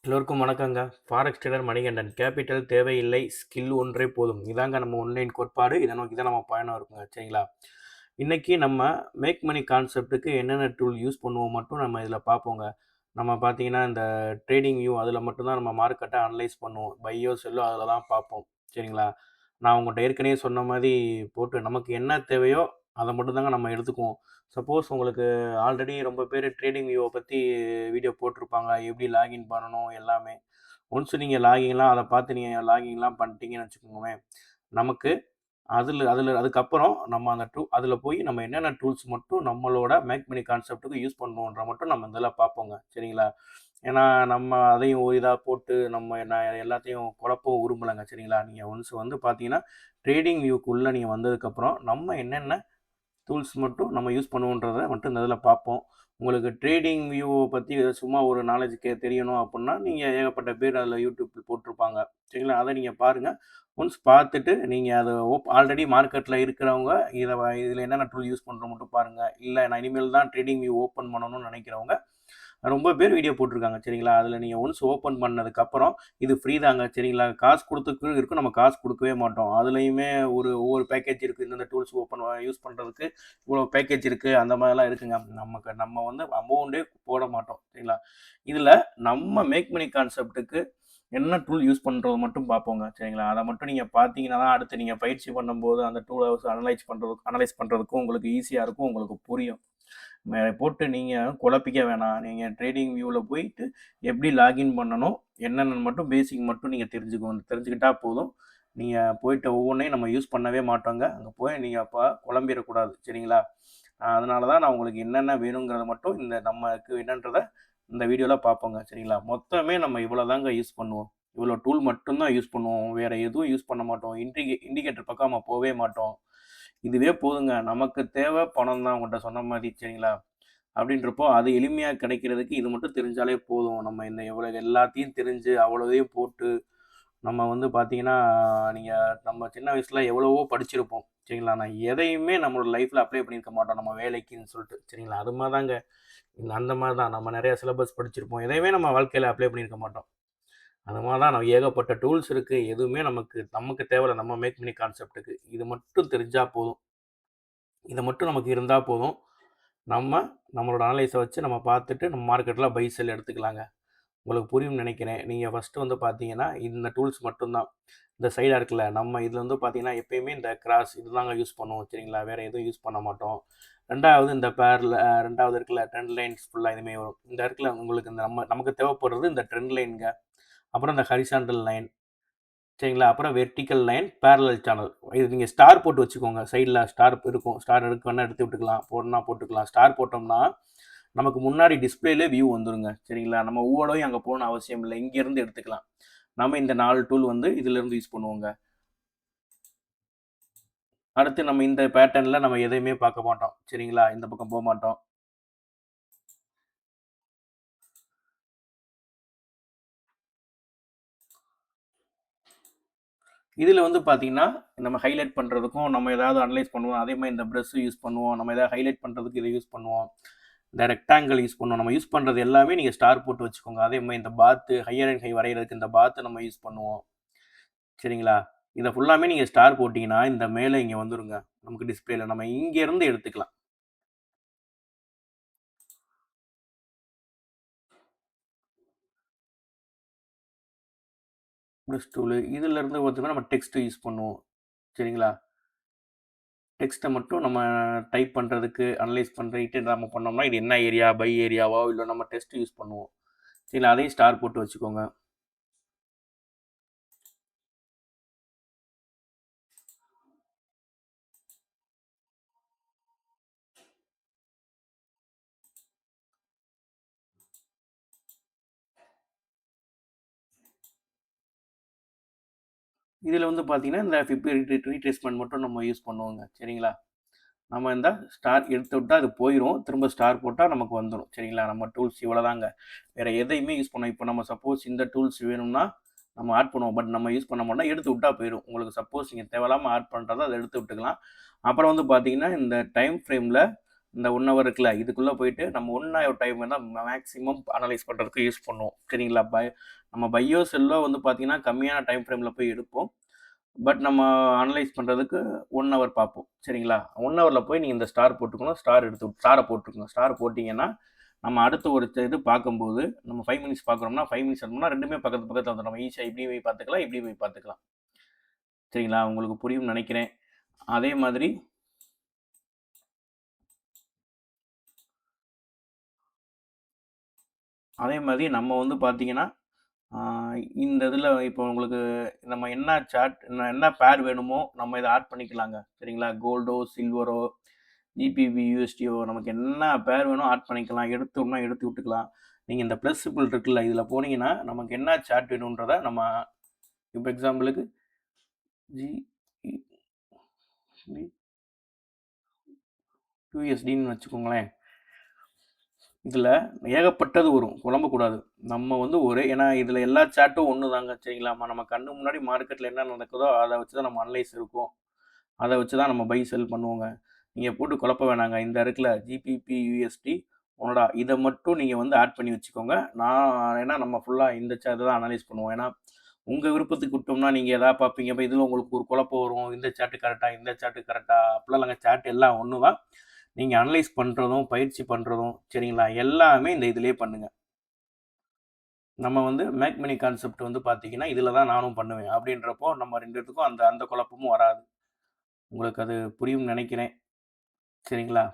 எல்லோருக்கும் வணக்கங்க. Forex trader Manikandan. Capital தேவையில்லை, ஸ்கில் ஒன்றே போதும். இதாங்க நம்ம ஆன்லைன் கோட்பாடு. இதை நோக்கி தான் நம்ம பயணம் இருக்குங்க. சரிங்களா? இன்னைக்கு நம்ம மேக் மணி கான்செப்ட்டுக்கு என்னென்ன டூல் யூஸ் பண்ணுவோம் மட்டும் நம்ம இதில் பார்ப்போங்க. நம்ம பார்த்தீங்கன்னா, இந்த ட்ரேடிங் வியூ அதில் மட்டும் தான் நம்ம மார்க்கெட்டை அனலைஸ் பண்ணுவோம். பையோ, செல்லோ அதில தான் பார்ப்போம். சரிங்களா? நான் உங்கள்ட்ட ஏற்கனவே சொன்ன மாரி போட்டு நமக்கு என்ன தேவையோ அதை மட்டும் தாங்க நம்ம எடுத்துக்குவோம். சப்போஸ் உங்களுக்கு ஆல்ரெடி ரொம்ப பேர் ட்ரேடிங் வியூவை பற்றி வீடியோ போட்டிருப்பாங்க. எப்படி லாகின் பண்ணணும் எல்லாமே. ஒன்ஸ் நீங்கள் லாகின்லாம் அதை பார்த்து நீங்கள் லாகின்லாம் பண்ணிட்டீங்கன்னு வச்சுக்கோங்களேன், நமக்கு அதில அதில அதுக்கப்புறம் நம்ம அந்த அதில போய் நம்ம என்னென்ன டூல்ஸ் மட்டும் நம்மளோட மேக் மணி கான்செப்ட்டுக்கு யூஸ் பண்ணணுன்ற மட்டும் நம்ம இதில் பார்ப்போங்க. சரிங்களா? ஏன்னா நம்ம அதையும் ஒரு இதா போட்டு நம்ம நான் எல்லாத்தையும் குழப்பவும் விரும்பலங்க. சரிங்களா? நீங்க ஒன்ஸ் வந்து பார்த்தீங்கன்னா, ட்ரேடிங் வியூக்குள்ள நீங்க வந்ததுக்கப்புறம், நம்ம என்னென்ன டூல்ஸ் மட்டும் நம்ம யூஸ் பண்ணுவோன்றத மட்டும் இந்த இதில பார்ப்போம். உங்களுக்கு ட்ரேடிங் வியூவ பத்தி சும்மா ஒரு நாலேட்ஜ் தெரியணும் அப்புட்ன்னா, நீங்க ஏகப்பட்ட பேர் அதில யூடியூப்ல போட்டிருப்பாங்க. சரிங்களா? அத நீங்க பாருங்க. ஒன்ஸ் பார்த்துட்டு நீங்க அத ஆல்ரெடி மார்க்கெட்ல இருக்கிறவங்க, இதில என்னென்ன டூல் யூஸ் பண்றோம் மட்டும் பாருங்க. இல்ல நான் இனிமேல் தான் ட்ரேடிங் வியூ ஓப்பன் பண்ணணும்னு நினைக்கிறவங்க, ரொம்ப பேர் வீடியோ போட்டிருக்காங்க. சரிங்களா? அதில நீங்க ஒன்ஸ் ஓப்பன் பண்ணதுக்கப்புறம், இது ஃப்ரீ தாங்க. சரிங்களா? காசு குடுத்துக்கு இருக்கும். நம்ம காசு குடுக்கவே மாட்டோம். அதுலயுமே ஒவ்வொரு பேக்கேஜ் இருக்கு. இந்தந்த டூல்ஸ் யூஸ் பண்றதுக்கு இவ்வளோ பேக்கேஜ் இருக்கு. அந்த மாதிரிலாம் இருக்குங்க. நம்ம வந்து அமௌண்டே போட மாட்டோம். சரிங்களா? இதில நம்ம மேக் மணி கான்செப்ட்டுக்கு என்ன டூல் யூஸ் பண்றது மட்டும் பார்ப்போங்க. சரிங்களா? அத மட்டும் நீங்க பார்த்தீங்கன்னா தான், அடுத்து நீங்க பயிற்சி பண்ணும்போது அந்த டூல அனலைஸ் பண்றதுக்கும் உங்களுக்கு ஈஸியா இருக்கும். உங்களுக்கு புரியும். போட்டு நீங்க குழப்பிக்க வேணாம். நீங்க ட்ரேடிங் வியூல போயிட்டு எப்படி லாகின் பண்ணணும், என்னென்னன்னு மட்டும் பேசிக் மட்டும் நீங்க தெரிஞ்சுக்கிட்டா போதும். நீங்க போயிட்டு ஒவ்வொன்னையும் நம்ம யூஸ் பண்ணவே மாட்டோங்க. அங்க போய் நீங்க அப்ப குழம்பிறக்கூடாது. சரிங்களா? அதனால தான் நான் உங்களுக்கு என்னென்ன வேணுங்கிறத மட்டும் நமக்கு என்னன்றத இந்த வீடியோல பார்ப்போங்க. சரிங்களா? மொத்தமே நம்ம இவ்வளோ தாங்க யூஸ் பண்ணுவோம். இவ்வளோ டூல் மட்டும் தான் யூஸ் பண்ணுவோம். வேற எதுவும் யூஸ் பண்ண மாட்டோம். இண்டிகேட்டர் பக்கம் நம்ம போவே மாட்டோம். இதுவே போதுங்க. நமக்கு தேவை பணம் தான் உங்கள்ட்ட சொன்ன மாரி. சரிங்களா? அப்படின்றப்போ, அது எளிமையா கிடைக்கிறதுக்கு இது மட்டும் தெரிஞ்சாலே போதும். நம்ம இந்த எவ்வளோ எல்லாத்தையும் தெரிஞ்சு, அவ்வளோதையும் போட்டு, நம்ம வந்து பார்த்தீங்கன்னா, நீங்க நம்ம சின்ன வயசுல எவ்வளவோ படிச்சிருப்போம். சரிங்களா? நான் எதையுமே நம்மளோட லைஃப்ல அப்ளை பண்ணியிருக்க மாட்டோம். நம்ம வேலைக்குன்னு சொல்லிட்டு. சரிங்களா? அது மாரி தாங்க. அந்த மாரி தான். நம்ம நெறைய சிலபஸ் படிச்சிருப்போம். எதையுமே நம்ம வாழ்க்கையில அப்ளை பண்ணியிருக்க மாட்டோம். அது மாரி தான் நம்ம ஏகப்பட்ட டூல்ஸ் இருக்கு. எதுவுமே நமக்கு நமக்கு தேவையில்ல. நம்ம மேக் மணி கான்செப்ட்டுக்கு. இது மட்டும் தெரிஞ்சா போதும். இத மட்டும் நமக்கு இருந்தா போதும். நம்ம நம்மளோட அனலைஸ வச்சு நம்ம பார்த்துட்டு, நம்ம மார்க்கெட்ல பை, செல் எடுத்துக்கலாங்க. உங்களுக்கு புரியும்னு நெனைக்கிறேன். நீங்க ஃபர்ஸ்ட்டு வந்து பார்த்தீங்கன்னா, இந்த டூல்ஸ் மட்டும் தான். இந்த சைடா இருக்குல்ல, நம்ம இதுல வந்து பார்த்தீங்கன்னா, எப்பயுமே இந்த கிராஸ் இதுதாங்க யூஸ் பண்ணுவோம். சரிங்களா? வேற எதுவும் யூஸ் பண்ண மாட்டோம். 2வது இந்த பேர்ல 2வது இருக்குல்ல, ட்ரெண்ட் லைன்ஸ் ஃபுல்லா இதுமே வரும். இந்த இடத்துல உங்களுக்கு நமக்கு தேவைப்படுறது இந்த ட்ரெண்ட் லைன்ங்க. அப்புறம் இந்த ஹரிசாண்டல் லைன். சரிங்களா? அப்புறம் வெர்டிக்கல் லைன், பேரலல் சேனல். இது நீங்க ஸ்டார் போட்டு வச்சுக்கோங்க. சைடுல ஸ்டார் இருக்கும். ஸ்டார் வேணா எடுத்து விட்டுக்கலாம். போடணும்னா போட்டுக்கலாம். ஸ்டார் போட்டோம்னா, நமக்கு முன்னாடி டிஸ்ப்ளேலே வியூ வந்துருங்க. சரிங்களா? நம்ம ஒவ்வொடையும் அங்க போகணும்னு அவசியம் இல்ல. இங்கேருந்து எடுத்துக்கலாம். நம்ம இந்த 4 டூல் வந்து இதிலிருந்து யூஸ் பண்ணுவோங்க. அடுத்து நம்ம இந்த பேட்டர்ன்ல நம்ம எதையுமே பார்க்க மாட்டோம். சரிங்களா? இந்த பக்கம் போமாட்டோம். இதில வந்து பார்த்தீங்கன்னா, நம்ம ஹைலைட் பண்றதுக்கும், நம்ம ஏதாவது அனலைஸ் பண்ணுவோம். அதே மாரி இந்த பிரஷ் யூஸ் பண்ணுவோம். நம்ம ஏதாவது ஹைலைட் பண்றதுக்கு இத யூஸ் பண்ணுவோம். இந்த ரெக்டாங்கிள் யூஸ் பண்ணுவோம். நம்ம யூஸ் பண்றது எல்லாமே நீங்க ஸ்டார் போட்டு வச்சுக்கோங்க. அதே மாரி இந்த பாத் ஹையர் அண்ட் ஹை வரையறதுக்கு இந்த பாத் நம்ம யூஸ் பண்ணுவோம். சரிங்களா? இத ஃபுல்லாமே நீங்க ஸ்டார் போட்டீங்கன்னா, இந்த மேல இங்க வந்துருங்க. நமக்கு டிஸ்ப்ளேல. நம்ம இங்கேருந்து எடுத்துக்கலாம். Brush tool. இதிலருந்து பார்த்தீங்கன்னா, நம்ம டெக்ஸ்ட் யூஸ் பண்ணுவோம். சரிங்களா? டெக்ஸ்ட்ட மட்டும் நம்ம டைப் பண்றதுக்கு, அனலைஸ் பண்ணிட்டு நம்ம பண்ணோம்னா, இது என்ன ஏரியா, பை ஏரியாவா இல்ல நம்ம டெக்ஸ்ட் யூஸ் பண்ணுவோம். சரிங்களா? அதையும் ஸ்டார் போட்டு வச்சுக்கோங்க. இதில வந்து பார்த்தீங்கன்னா, இந்த ஃபிப் ரீட்ரேஸ்மென்ட் மட்டும் நம்ம யூஸ் பண்ணுவோங்க. சரிங்களா? நம்ம இந்த ஸ்டார் எடுத்து விட்டா அது போயிரும். திரும்ப ஸ்டார் போட்டா நமக்கு வந்துரும். சரிங்களா? நம்ம டூல்ஸ் இவ்வளோதாங்க. வேற எதையுமே யூஸ் பண்ண இப்ப நம்ம சப்போஸ் இந்த டூல்ஸ் வேணும்னா, நம்ம ஆட் பண்ணுவோம். பட் நம்ம யூஸ் பண்ண மாட்டோம். எடுத்து விட்டா போயிரும். உங்களுக்கு சப்போஸ் நீங்க தேவையில்லாம ஆட் பண்றத அத எடுத்து விட்டுக்கலாம். அப்புறம் வந்து பார்த்தீங்கன்னா, இந்த டைம் ஃப்ரேம்ல இந்த 1 ஹவர் இருக்குல்ல, இதுக்குள்ளே போயிட்டு நம்ம 1 ஹவர் டைம் தான் மேக்ஸிமம் அனலைஸ் பண்ணுறதுக்கு யூஸ் பண்ணுவோம். சரிங்களா? நம்ம பையோ செல்லோ வந்து பார்த்தீங்கன்னா, கம்மியான டைம் ஃப்ரேமில் போய் எடுப்போம். பட் நம்ம அனலைஸ் பண்ணுறதுக்கு 1 ஹவர் பார்ப்போம். சரிங்களா? 1 ஹவரில் போய் நீங்கள் இந்த ஸ்டார் போட்டுக்கணும். ஸ்டாரை போட்டுருக்கணும். ஸ்டார் போட்டிங்கன்னா, நம்ம அடுத்த ஒரு இது பார்க்கும்போது, நம்ம 5 மினிட்ஸ் பார்க்குறோம்னா, 5 மினிட்ஸ் எடுத்தோம்னா 2மே பக்கத்து பக்கத்துல வந்துரும். நம்ம ஈஸியா இப்படி போய் பார்த்துக்கலாம், இப்படி போய் பார்த்துக்கலாம். சரிங்களா? உங்களுக்கு புரியும்னு நெனைக்கிறேன். அதே மாதிரி நம்ம வந்து பார்த்தீங்கன்னா, ஆ இந்த இதில இப்போ உங்களுக்கு நம்ம என்ன பேர் வேணுமோ, நம்ம இத ஆட் பண்ணிக்கலாங்க. சரிங்களா? கோல்டோ, சில்வரோ, ஜிபிபி, யூஎஸ்டியோ நமக்கு என்ன பேர் வேணும் ஆட் பண்ணிக்கலாம். எடுத்தோம்னா எடுத்து விட்டுக்கலாம். நீங்க இந்த பிளஸ் சிம்பிள் இருக்குல்ல, இதில போனீங்கன்னா, நமக்கு என்ன சார்ட் வேணும்ன்றத நம்ம இப்ப எக்ஸாம்பிளுக்கு ஜிஇபி யூஎஸ்டின்னு வச்சுக்கோங்களேன். இதில ஏகப்பட்டது வரும். குழம்பக்கூடாது. நம்ம வந்து ஏன்னா இதில எல்லா சார்ட்டும் ஒண்ணு தாங்க. சரிங்களா? நம்ம கண்ணு முன்னாடி மார்க்கெட்ல என்ன நடக்குதோ, அத வச்சு தான் நம்ம அனலைஸ் இருக்கும். அத வச்சு தான் நம்ம பை, செல் பண்ணுவோங்க. நீங்க போட்டு குழப்ப வேணாங்க. இந்த இருக்குல்ல ஜிபிபி, யூஎஸ்டி, ஒனடா இத மட்டும் நீங்க வந்து ஆட் பண்ணி வச்சுக்கோங்க. ஏன்னா நம்ம ஃபுல்லா இந்த சார்ட் தான் அனலைஸ் பண்ணுவோம். ஏன்னா, உங்க விருப்பத்துக்கு விட்டோம்னா, நீங்க எதா பார்ப்பீங்க. அப்ப இதில உங்களுக்கு ஒரு குழப்பம் வரும். இந்த சார்ட் கரெக்ட்டா? இந்த சார்ட் கரெக்ட்டா? அப்படிலாம் இல்லங்க. சார்ட் எல்லாம் ஒண்ணு தான். நீங்க அனலைஸ் பண்றதும், பயிற்சி பண்றதும் சரிங்களா? எல்லாமே இந்த இதிலயே பண்ணுங்க. நம்ம வந்து மேக் மனி கான்செப்ட் வந்து பார்த்தீங்கன்னா, இதில தான் நானும் பண்ணுவேன். அப்படின்றப்போ நம்ம 2 பேத்துக்கும் அந்த அந்த குழப்பமும் வராது. உங்களுக்கு அது புரியும்னு நெனைக்கிறேன். சரிங்களா?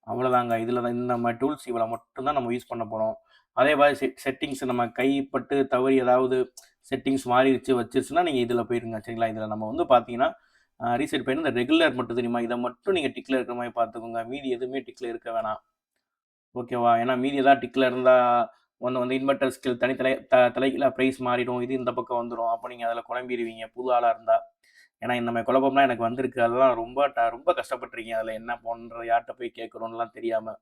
அவ்வளோதாங்க. இதில தான் நம்ம டூல்ஸ் இவ்வளோ மட்டும் தான் நம்ம யூஸ் பண்ண போறோம். அதே மாரி செட்டிங்ஸ் நம்ம கைப்பட்டு தவறி ஏதாவது செட்டிங்ஸ் மாறிடுச்சு வச்சுருச்சுன்னா, நீங்க இதில போயிருங்க. சரிங்களா? இதில நம்ம வந்து பார்த்தீங்கன்னா, ரீசெட் பண்ணி இந்த ரெகுலர் மட்டும் தெரியுமா? இத மட்டும் நீங்க டிக்ல இருக்கிற மாரி பார்த்துக்கோங்க. மீதி எதுவுமே டிக்ல இருக்க வேணாம். ஓகேவா? ஏன்னா மீதி எல்லாம் டிக்ல இருந்தா ஒண்ணு வந்து இன்வெர்டர் ஸ்கில் தனித்தலை தலைகீழா பிரைஸ் மாறிடும். இது இந்த பக்கம் வந்துரும். அப்ப நீங்க அதில குழம்பிருவீங்க. புது ஆளா இருந்தா. ஏன்னா இந்த மாரி குழப்பம்லாம் எனக்கு வந்திருக்கு. அதெல்லாம் ரொம்ப கஷ்டப்பட்டுருக்கேன். அதில என்ன பண்றது? யார்ட்ட போய் கேட்கணும்லாம் தெரியாம.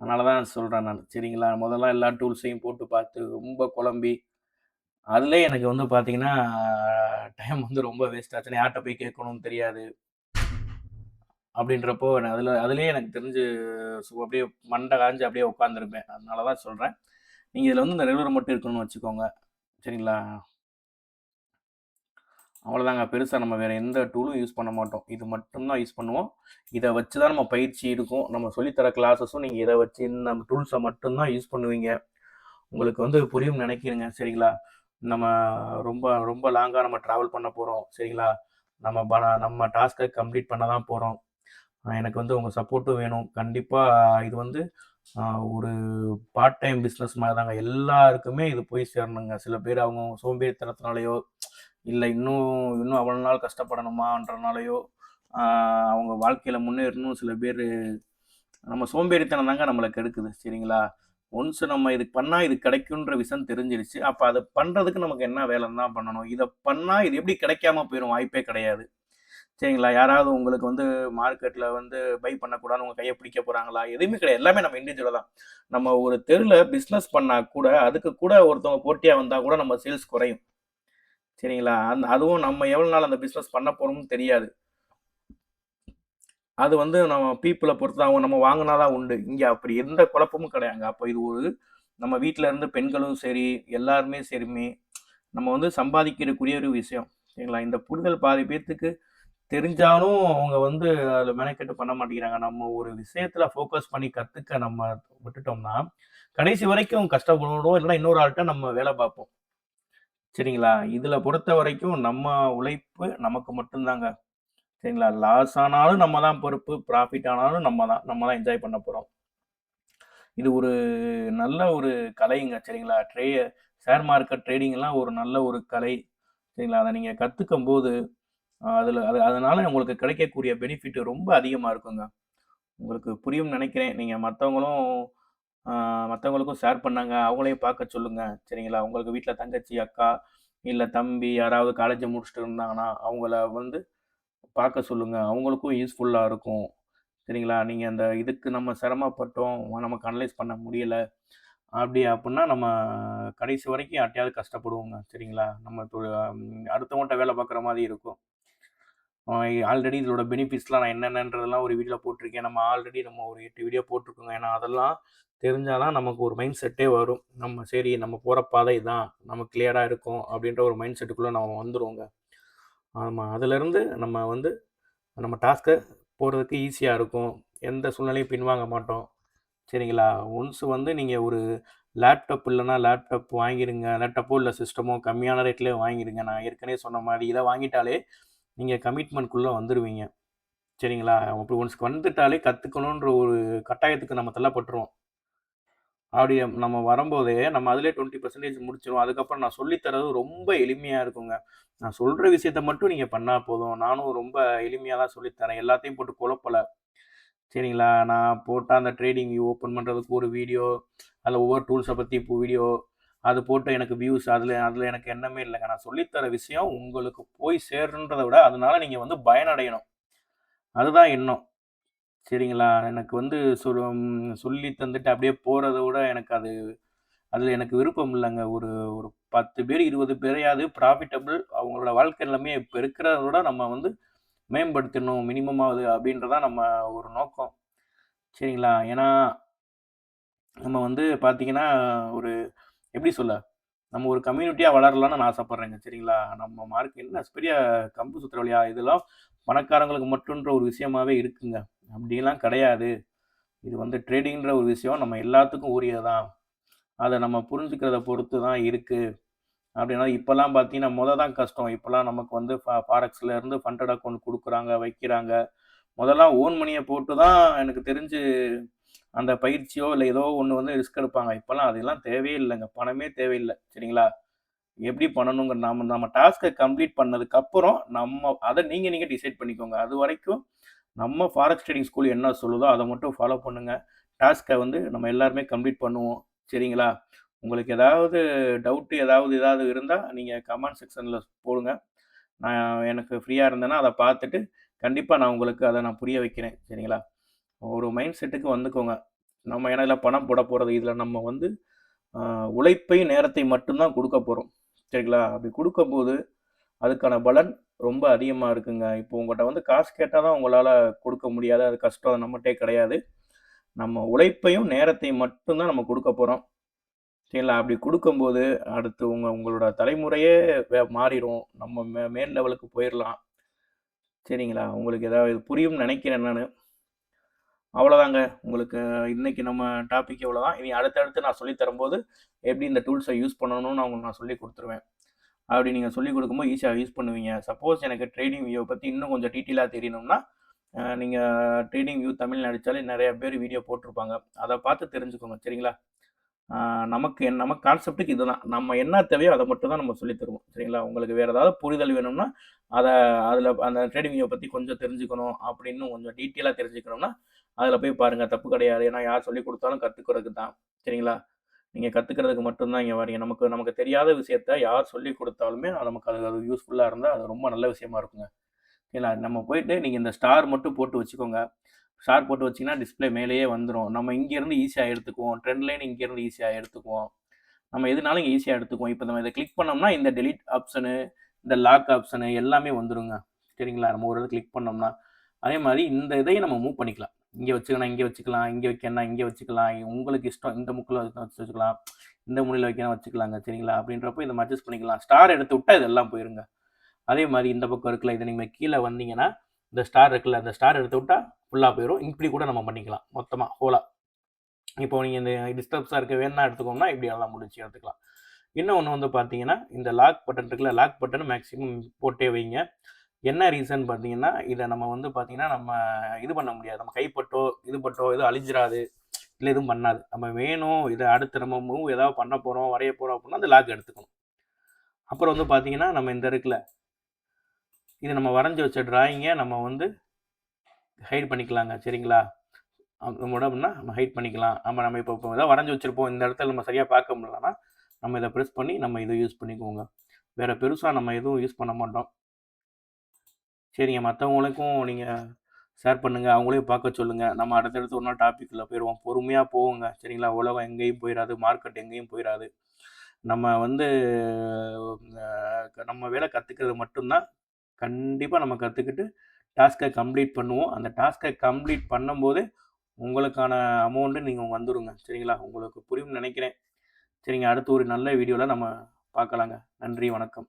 அதனால தான் சொல்றேன் நானு. சரிங்களா? முதல்ல எல்லா டூல்ஸையும் போட்டு பார்த்து ரொம்ப குழம்பி, அதிலயே எனக்கு வந்து பார்த்தீங்கன்னா, டைம் வந்து ரொம்ப வேஸ்ட் ஆச்சுன்னா யார்ட்ட போய் கேட்கணும்னு தெரியாது. அப்படின்றப்போ நான் அதிலயே எனக்கு தெரிஞ்சு அப்படியே மண்டை காஞ்சு அப்படியே உட்காந்துருப்பேன். அதனால தான் சொல்றேன். நீங்க இதில வந்து இந்த ரெகுலர் மட்டும் இருக்கணும்னு வச்சுக்கோங்க. சரிங்களா? அவ்வளோதாங்க. பெருசா நம்ம வேற எந்த டூலும் யூஸ் பண்ண மாட்டோம். இது மட்டும் தான் யூஸ் பண்ணுவோம். இத வச்சு தான் நம்ம பயிற்சி இருக்கும். நம்ம சொல்லி தர கிளாஸஸும் நீங்க இத வச்சு இந்த டூல்ஸ மட்டும் தான் யூஸ் பண்ணுவீங்க. உங்களுக்கு வந்து புரியும்னு நினைக்கிறேங்க. சரிங்களா? நம்ம ரொம்ப ரொம்ப லாங்கா நம்ம டிராவல் பண்ண போறோம். சரிங்களா? நம்ம டாஸ்க்க கம்ப்ளீட் பண்ண தான் போறோம். எனக்கு வந்து உங்க சப்போர்ட்டும் வேணும். கண்டிப்பா இது வந்து அ ஒரு பார்ட் டைம் பிசினஸ் மாரி தாங்க. எல்லாருக்குமே இது போய் சேரணுங்க. சில பேர் அவங்க சோம்பேறித்தனத்தினாலயோ, இல்ல இன்னும் இன்னும் அவ்வளோ நாள் கஷ்டப்படணுமான்றனாலயோ, ஆ அவங்க வாழ்க்கையில முன்னேறணும்னு சில பேரு நம்ம சோம்பேறித்தனம் தாங்க நம்மள கெடுக்குது. சரிங்களா? ஒன்ஸ் நம்ம இது பண்ணா இது கிடைக்குன்ற விஷயம் தெரிஞ்சிருச்சு. அப்ப அத பண்றதுக்கு நமக்கு என்ன வேலைன்னு தான் பண்ணணும். இத பண்ணா இது எப்படி கிடைக்காம போயிரும்? வாய்ப்பே கிடையாது. சரிங்களா? யாராவது உங்களுக்கு வந்து மார்க்கெட்ல வந்து பை பண்ணக்கூடாதுன்னு உங்க கைய பிடிக்க போறாங்களா? எதுவுமே கிடையாது. எல்லாமே நம்ம இண்டிவிஜுவலா தான். நம்ம ஒரு தெருல பிசினஸ் பண்ணா கூட, அதுக்கு கூட ஒருத்தவங்க போட்டியா வந்தா கூட நம்ம சேல்ஸ் குறையும். சரிங்களா? அதுவும் நம்ம எவ்வளவு நாள் அந்த பிசினஸ் பண்ண போறோம்னு தெரியாது. அது வந்து நம்ம பீப்பிள பொறுத்து தான் நம்ம வாங்குனா தான் உண்டு. இங்க அப்படி எந்த குழப்பமும் கிடையாதுங்க. அப்ப இது ஒரு நம்ம வீட்ல இருந்து பெண்களும் சரி, எல்லாருமே சரிமே, நம்ம வந்து சம்பாதிக்கிறக்குரிய ஒரு விஷயம். சரிங்களா? இந்த புரிதல் பாதி பேத்துக்கு தெரிஞ்சாலும் அவங்க வந்து அதில மெனக்கெட்டு பண்ண மாட்டேங்கிறாங்க. நம்ம ஒரு விஷயத்துல ஃபோக்கஸ் பண்ணி கத்துக்க நம்ம விட்டுட்டோம்னா, கடைசி வரைக்கும் கஷ்டப்படுவோம். இல்லன்னா இன்னொரு ஆள்ட்ட நம்ம வேல பார்ப்போம். சரிங்களா? இதுல பொறுத்தவரைக்கும் நம்ம உழைப்பு நமக்கு மட்டும் தாங்க. சரிங்களா? லாஸ் ஆனாலும் நம்ம தான் பொறுப்பு. ப்ராஃபிட் ஆனாலும் நம்ம தான் என்ஜாய் பண்ண போறோம். இது ஒரு நல்ல ஒரு கலைங்க. சரிங்களா? ஷேர் மார்க்கெட் ட்ரேடிங்லாம் ஒரு நல்ல ஒரு கலை. சரிங்களா? அத நீங்க கத்துக்கும்போது, அதனால உங்களுக்கு கிடைக்கக்கூடிய பெனிஃபிட் ரொம்ப அதிகமா இருக்குங்க. உங்களுக்கு புரியும்னு நெனைக்கிறேன். நீங்க அ மத்தவங்களுக்கும் ஷேர் பண்ணாங்க. அவங்களையும் பார்க்க சொல்லுங்க. சரிங்களா? உங்களுக்கு வீட்ல தங்கச்சி, அக்கா, இல்ல தம்பி யாராவது காலேஜ் முடிச்சுட்டு இருந்தாங்கன்னா, அவங்கள வந்து பார்க்க சொல்லுங்க. அவங்களுக்கும் யூஸ்ஃபுல்லா இருக்கும். சரிங்களா? நீங்க இதுக்கு நம்ம சிரமப்பட்டோம். நமக்கு அனலைஸ் பண்ண முடியல. அப்டின்னா நம்ம கடைசி வரைக்கும் யார்ட்டயாவது கஷ்டப்படுவோங்க. சரிங்களா? நம்ம அடுத்தவங்கள்ட்ட வேல பார்க்குற மாரி இருக்கும். ஆல்ரெடி இதோட பெனிஃபிட்ஸ்லாம் நான் என்னென்னன்றதெல்லாம் ஒரு வீடியோல போட்டிருக்கேன். நம்ம ஒரு 8 வீடியோ போட்டிருக்கோங்க. ஏன்னா அதெல்லாம் தெரிஞ்சா தான் நமக்கு ஒரு மைண்ட் செட்டே வரும். சரி நம்ம போற பாதை இதான். நம்ம கிளியரா இருக்கும் அப்படின்ற ஒரு மைண்ட் செட்டுக்குள்ள நம்ம வந்துருவோங்க. ஆமா. அதிலருந்து நம்ம டாஸ்க்க போறதுக்கு ஈஸியா இருக்கும். எந்த சூழ்நிலையும் பின்வாங்க மாட்டோம். சரிங்களா? ஒன்ஸ் நீங்க ஒரு லேப்டாப் இல்லன்னா லேப்டாப் வாங்கிருங்க. லேப்டாப்போ இல்ல சிஸ்டமோ கம்மியான ரேட்லயே வாங்கிருங்க. நான் ஏற்கனவே சொன்ன மாரி இத வாங்கிட்டாலே நீங்க கமிட்மெண்ட்க்குள்ள வந்துருவீங்க. சரிங்களா? அப்படி ஒன்ஸ் வந்துட்டாலே கத்துக்கணுன்ற ஒரு கட்டாயத்துக்கு நம்ம தள்ளப்பட்டுருவோம். அப்படி நம்ம வரும்போதே நம்ம அதிலயே 20% முடிச்சுருவோம். அதுக்கப்புறம் நான் சொல்லி தர்றது ரொம்ப எளிமையா இருக்குங்க. நான் சொல்ற விஷயத்த மட்டும் நீங்க பண்ணா போதும். நானும் ரொம்ப எளிமையா தான் சொல்லி தரேன். எல்லாத்தையும் போட்டு குழப்பல. சரிங்களா? நான் போட்டா அந்த ட்ரேடிங் வியூ ஓப்பன் பண்றதுக்கு ஒரு வீடியோ, அதில ஒவ்வொரு டூல்ஸ பத்தி வீடியோ, அது போட்டு எனக்கு வியூஸ் அதில அதில எனக்கு எண்ணமே இல்லங்க. நான் சொல்லி தர விஷயம் உங்களுக்கு போய் சேருன்றத விட, அதனால நீங்க பயனடையணும். அதுதான் எண்ணம். சரிங்களா? எனக்கு சொல்லி தந்துட்டு அப்படியே போறத விட எனக்கு அதில எனக்கு விருப்பம் இல்லங்க. ஒரு ஒரு 10 பேர், 20 பேரையாவது ப்ராஃபிட்டபிள் அவங்களோட வாழ்க்கை நிலைமைய இப்ப இருக்கிறத விட நம்ம மேம்படுத்தணும் மினிமமாவது அப்படின்றது தான் நம்ம ஒரு நோக்கம். சரிங்களா? ஏன்னா, நம்ம பார்த்தீங்கன்னா, ஒரு எப்படி சொல்ல? நம்ம ஒரு கம்யூனிட்டியா வளரலாம்னு நான் ஆசைப்படுறேங்க. சரிங்களா? நம்ம மார்க் என்ன பெரிய கம்பு சுத்துற வழியா? இதெல்லாம் பணக்காரங்களுக்கு மட்டுன்ற ஒரு விஷயமாவே இருக்குங்க. அப்படிலாம் கிடையாது. இது ட்ரேடிங்ன்ற ஒரு விஷயம் நம்ம எல்லாத்துக்கும் உரியது தான். அத நம்ம புரிஞ்சுக்கிறத பொறுத்து தான் இருக்கு. அப்படின்னா இப்பலாம் பார்த்தீங்கன்னா, தான் கஷ்டம். இப்பலாம் நமக்கு ஃபாரெக்ஸ்ல இருந்து ஃபண்டட் அக்கவுண்ட் குடுக்குறாங்க, வைக்கிறாங்க. மொதல்லாம் ஓன் மணிய போட்டு தான் எனக்கு தெரிஞ்சு அந்த பயிற்சியோ, இல்ல ஏதோ ஒண்ணு ரிஸ்க் எடுப்பாங்க. இப்பலாம் அதெல்லாம் தேவையே இல்லங்க. பணமே தேவையில்ல. சரிங்களா? எப்படி பண்ணணுங்கிற நாம நம்ம டாஸ்க்க கம்ப்ளீட் பண்ணதுக்கப்புறம், அத நீங்க டிசைட் பண்ணிக்கோங்க. அதுவரைக்கும் நம்ம ஃபாரெக்ஸ் ட்ரேடிங் ஸ்கூல் என்ன சொல்லுதோ, அத மட்டும் ஃபாலோ பண்ணுங்க. டாஸ்க்க நம்ம எல்லாருமே கம்ப்ளீட் பண்ணுவோம். சரிங்களா? உங்களுக்கு ஏதாவது இருந்தா, நீங்க கமெண்ட் செக்ஷன்ல போடுங்க. எனக்கு ஃப்ரீயா இருந்தேன்னா, அத பார்த்துட்டு, கண்டிப்பா நான் உங்களுக்கு நான் புரிய வைக்கிறேன். சரிங்களா? ஒரு மைண்ட் செட்டுக்கு வந்துக்கோங்க. நம்ம ஏன்னா இதுல பணம் போட போறது, இதுல நம்ம அ உழைப்பை, நேரத்தை மட்டும் தான் குடுக்கப் போறோம். சரிங்களா? அப்படி குடுக்கும்போது, அதுக்கான பலன் ரொம்ப அதிகமா இருக்குங்க. இப்போ உங்கட்ட காசு கேட்டா தான் உங்களால குடுக்க முடியாது. அது கஷ்டம். அது நம்மட்டயே கிடையாது. நம்ம உழைப்பையும், நேரத்தையும் மட்டும் தான் நம்ம குடுக்கப் போறோம். சரிங்களா? அப்படி குடுக்கும்போது, அடுத்து உங்களோட தலைமுறையே மாறிரும். நம்ம மேல் லெவலுக்கு போயிரலாம். சரிங்களா? உங்களுக்கு ஏதாவது புரியும்னு நெனைக்கிறேன் நானு. அவ்வளோதாங்க. உங்களுக்கு இன்னைக்கு நம்ம டாபிக் இவ்வளோதான். இனி அடுத்தடுத்து நான் சொல்லி தரும்போது, எப்படி இந்த டூல்ஸ யூஸ் பண்ணணும்னு உங்களுக்கு நான் சொல்லிக் குடுத்துருவேன். அப்படி நீங்க சொல்லிக் குடுக்கும்போது ஈஸியா யூஸ் பண்ணுவீங்க. சப்போஸ் எனக்கு ட்ரேடிங் வியூவ பத்தி இன்னும் கொஞ்சம் டீட்டெயிலா தெரியணும்னா, நீங்க ட்ரேடிங் வியூ தமிழ்னு அடிச்சாலே நெறைய பேர் வீடியோ போட்டிருப்பாங்க. அத பார்த்து தெரிஞ்சுக்கோங்க. சரிங்களா? ஆ நம்ம கான்செப்ட்க்கு இதுதான். நம்ம என்ன தேவையோ அத மட்டும் தான் நம்ம சொல்லி தருவோம். சரிங்களா? உங்களுக்கு வேற ஏதாவது புரிதல் வேணும்னா, அத அதுல அந்த ட்ரேடிங் வியூவ பத்தி கொஞ்சம் தெரிஞ்சுக்கணும் அப்படின்னு கொஞ்சம் டீட்டெயிலா தெரிஞ்சுக்கணும்னா, அதுல போய் பாருங்க. தப்பு கிடையாது. ஏன்னா யார் சொல்லிக் குடுத்தாலும் கத்துக்கிறதுக்கு தான். சரிங்களா? நீங்க கத்துக்கிறதுக்கு மட்டும் தான் இங்க வரீங்க. நமக்கு நமக்கு தெரியாத விஷயத்த யார் சொல்லிக் குடுத்தாலுமே நமக்கு அது யூஸ்ஃபுல்லா இருந்தா, அது ரொம்ப நல்ல விஷயமா இருக்குங்க. சரிங்களா? நம்ம போயிட்டு நீங்க இந்த ஸ்டார் மட்டும் போட்டு வச்சுக்கோங்க. ஸ்டார் போட்டு வச்சீங்கன்னா, டிஸ்ப்ளே மேலேயே வந்துரும். நம்ம இங்கேருந்து ஈஸியா எடுத்துக்குவோம். ட்ரெண்ட் லைன் இங்கேருந்து ஈஸியா எடுத்துக்குவோம். நம்ம எதுனாலும் இங்க ஈஸியா எடுத்துக்குவோம். இப்ப நம்ம இத கிளிக் பண்ணோம்னா, இந்த டெலீட் ஆப்ஷனு, இந்த லாக் ஆப்ஷனு எல்லாமே வந்துருங்க. சரிங்களா? நம்ம ஒரு இத கிளிக் பண்ணோம்னா. அதே மாரி இந்த இதையும் நம்ம மூவ் பண்ணிக்கலாம். இங்க வச்சுக்கணும்னா இங்க வச்சுக்கலாம். இங்க வைக்கணும்னா இங்க வச்சுக்கலாம். உங்களுக்கு இஷ்டம். இந்த முக்குல வச்சுக்கலாம். இந்த மூலையில வைக்கணும்னா வச்சுக்கலாங்க. சரிங்களா? அப்படின்றப்போ இத நம்ம அட்ஜஸ்ட் பண்ணிக்கலாம். ஸ்டார் எடுத்து விட்டா இதெல்லாம் போயிருங்க. அதே மாரி இந்த பக்கம் இருக்குல்ல, இத நீங்க கீழ வந்தீங்கன்னா, இந்த ஸ்டார் இருக்குல்ல, அந்த ஸ்டார் எடுத்து விட்டா ஃபுல்லா போயிரும். இப்படி கூட நம்ம பண்ணிக்கலாம். மொத்தமா ஹோலா. இப்போ நீங்க இந்த டிஸ்டர்ப்ஸா இருக்க வேணும்னா எடுத்துக்கோங்கன்னா, இப்படி எல்லாம் முடிச்சு எடுத்துக்கலாம். இன்னொன்னு பார்த்தீங்கன்னா, இந்த லாக் பட்டன் இருக்குல்ல, லாக் பட்டன் மேக்ஸிமம் போட்டே வைங்க. என்ன ரீசன் பார்த்தீங்கன்னா, இத நம்ம பார்த்தீங்கன்னா, நம்ம இது பண்ண முடியாது. நம்ம கைப்பட்டோ, இது பட்டோ எதுவும் அழிஞ்சிராது. இல்ல எதுவும் பண்ணாது. நம்ம வேணும், இத அடுத்து நம்ம மூவ் ஏதாவது பண்ண போறோம், வரைய போறோம் அப்படின்னா, அந்த லாக் எடுத்துக்கணும். அப்புறம் பார்த்தீங்கன்னா, நம்ம இந்த இருக்குல்ல, இது நம்ம வரைஞ்சு வச்ச டிராயிங்க நம்ம ஹைட் பண்ணிக்கலாங்க. சரிங்களா? நம்மோட அப்படின்னா நம்ம ஹைட் பண்ணிக்கலாம். நம்ம இப்போ ஏதாவது வரைஞ்சு வச்சிருப்போம். இந்த இடத்துல நம்ம சரியா பார்க்க முடியலன்னா, நம்ம இத பிரஸ் பண்ணி நம்ம இத யூஸ் பண்ணிக்குவோங்க. வேற பெருசா நம்ம எதுவும் யூஸ் பண்ண மாட்டோம். சரிங்க. மத்தவங்களுக்கும் நீங்க ஷேர் பண்ணுங்க. அவங்களையும் பார்க்க சொல்லுங்க. நம்ம அடுத்தடுத்து ஒரு நாள் டாபிக்ல போயிருவோம். பொறுமையா போவோங்க. சரிங்களா? உலகம் எங்கேயும் போயிறாது. மார்க்கெட் எங்கேயும் போயிறாது. நம்ம நம்ம வேலை கத்துக்கிறது மட்டும் தான் கண்டிப்பாக நம்ம கற்றுக்கிட்டு டாஸ்க்கை கம்ப்ளீட் பண்ணுவோம். அந்த டாஸ்க்கை கம்ப்ளீட் பண்ணும்போது உங்களுக்கான அமௌண்ட்டு நீங்கள் வந்துருங்க. சரிங்களா? உங்களுக்கு புரியும்னு நினைக்கிறேன். சரிங்க. அடுத்து ஒரு நல்ல வீடியோவில் நம்ம பார்க்கலாங்க. நன்றி, வணக்கம்.